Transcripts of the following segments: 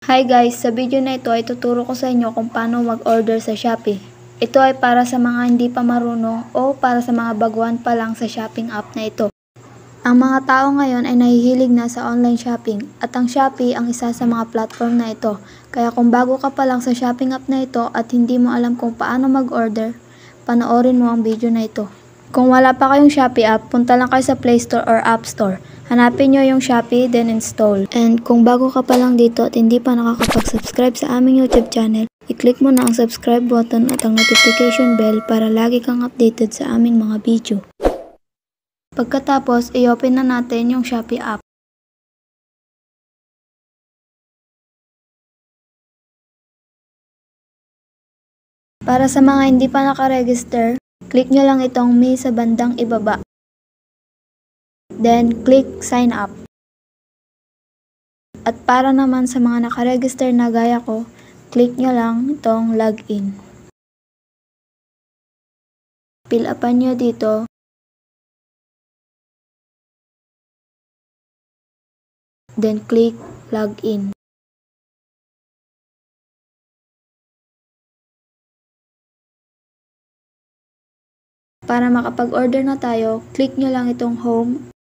Hi guys! Sa video na ito ay tuturo ko sa inyo kung paano mag-order sa Shopee. Ito ay para sa mga hindi pa marunong o para sa mga baguhan pa lang sa shopping app na ito. Ang mga tao ngayon ay nahihilig na sa online shopping at ang Shopee ang isa sa mga platform na ito. Kaya kung bago ka pa lang sa shopping app na ito at hindi mo alam kung paano mag-order, panoorin mo ang video na ito. Kung wala pa kayong Shopee app, punta lang kayo sa Play Store or App Store. Hanapin nyo yung Shopee, then install. And kung bago ka pa lang dito at hindi pa nakakapag-subscribe sa aming YouTube channel, i-click mo na ang subscribe button at ang notification bell para lagi kang updated sa aming mga video. Pagkatapos, i-open na natin yung Shopee app. Para sa mga hindi pa nakaregister, click nyo lang itong Me sa bandang ibaba. Then, click Sign Up. At para naman sa mga nakaregister na gaya ko, click nyo lang itong Login. Fill upan nyo dito. Then, click Login. Para makapag-order na tayo, click nyo lang itong Home.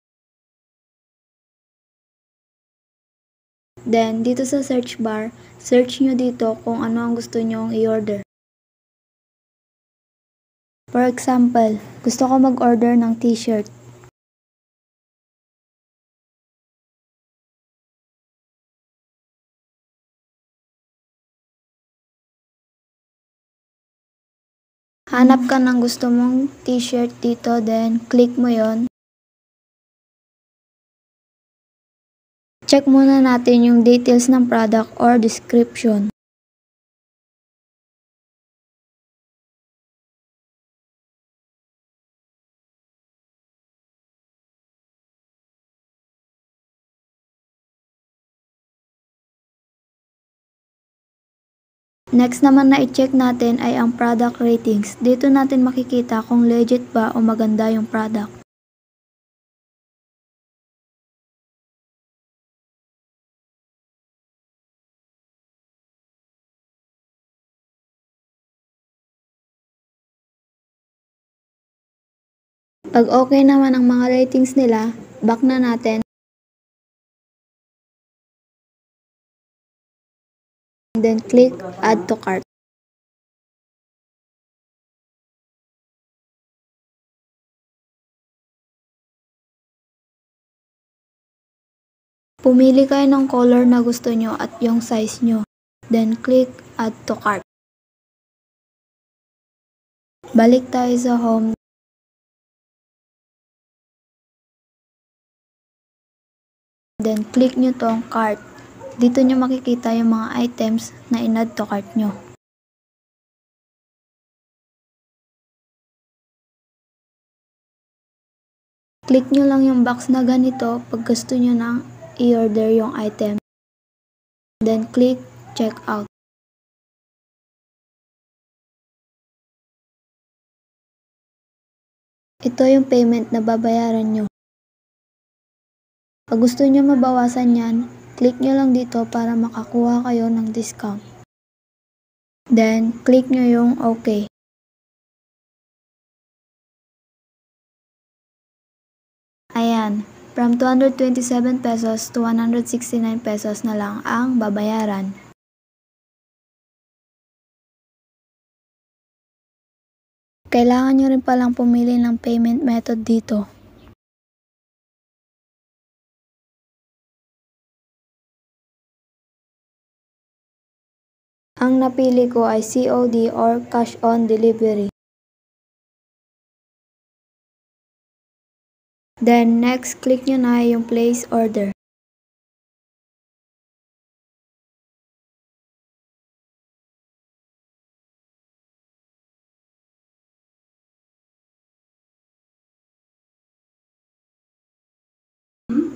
Then, dito sa search bar, search nyo dito kung ano ang gusto nyong i-order. For example, gusto ko mag-order ng t-shirt. Hanap ka ng gusto mong t-shirt dito, then click mo yon. Check muna natin yung details ng product or description. Next naman na i-check natin ay ang product ratings. Dito natin makikita kung legit ba o maganda yung product. Pag okay naman ang mga ratings nila, back na natin. Then click Add to Cart. Pumili kayo ng color na gusto nyo at yung size nyo. Then click Add to Cart. Balik tayo sa home. Then click nyo tong cart. Dito nyo makikita yung mga items na in-add to cart nyo. Click nyo lang yung box na ganito pag gusto nyo nang i-order yung item. Then click check out. Ito yung payment na babayaran nyo. Pag gusto nyo mabawasan yan, click nyo lang dito para makakuha kayo ng discount. Then, click nyo yung OK. Ayan, from 227 pesos to 169 pesos na lang ang babayaran. Kailangan nyo rin palang pumili ng payment method dito. Ang napili ko ay COD or Cash on Delivery. Then next, click nyo na yung Place Order.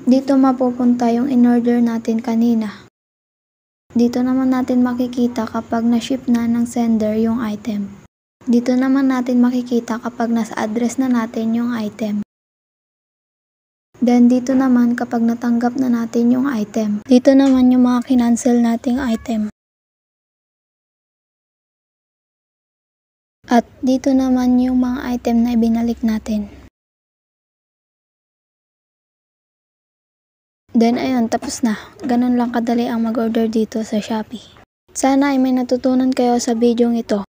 Dito mapupunta yung in-order natin kanina. Dito naman natin makikita kapag na-ship na ng sender yung item. Dito naman natin makikita kapag nasa address na natin yung item. Then dito naman kapag natanggap na natin yung item. Dito naman yung mga kinancel nating item. At dito naman yung mga item na ibinalik natin. Then ayun, tapos na. Ganun lang kadali ang mag-order dito sa Shopee. Sana ay may natutunan kayo sa video ito.